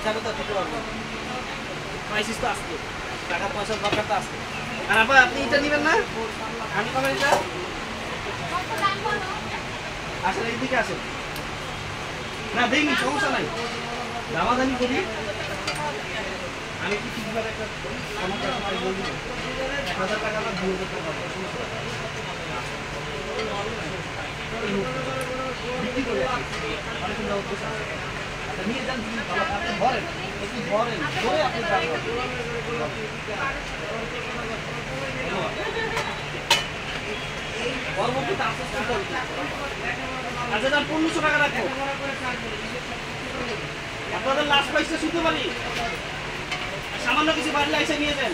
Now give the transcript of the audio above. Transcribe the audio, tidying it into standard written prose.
হিসাবে তো দিতে পারবো ক্রাইসিস তো আসছে টাকা পয়সার দরকার তো আসছে আর আপা আপনি এটা নেবেন না আমি কবে এটা আসলে এইদিকে আসেন না দেখি সমস্যা নাই দামাদামি করি আমি কি ঠিকভাবে একটা সমস্যা বলবো 1000 টাকা না 2000 টাকা বিক্রি করে অনেক উদ্দেশ্য নিয়ে যান আপনি ধরেন একটু ধরেন ধরে আপনি পরবর্তীতে আশ্বস্ত করবেন আচ্ছা তার 1500 টাকা রাখো আপনাদের লাস্ট প্রাইসটা শুনতে পারি সামান্য কিছু বাড়লে এসে নিয়ে যান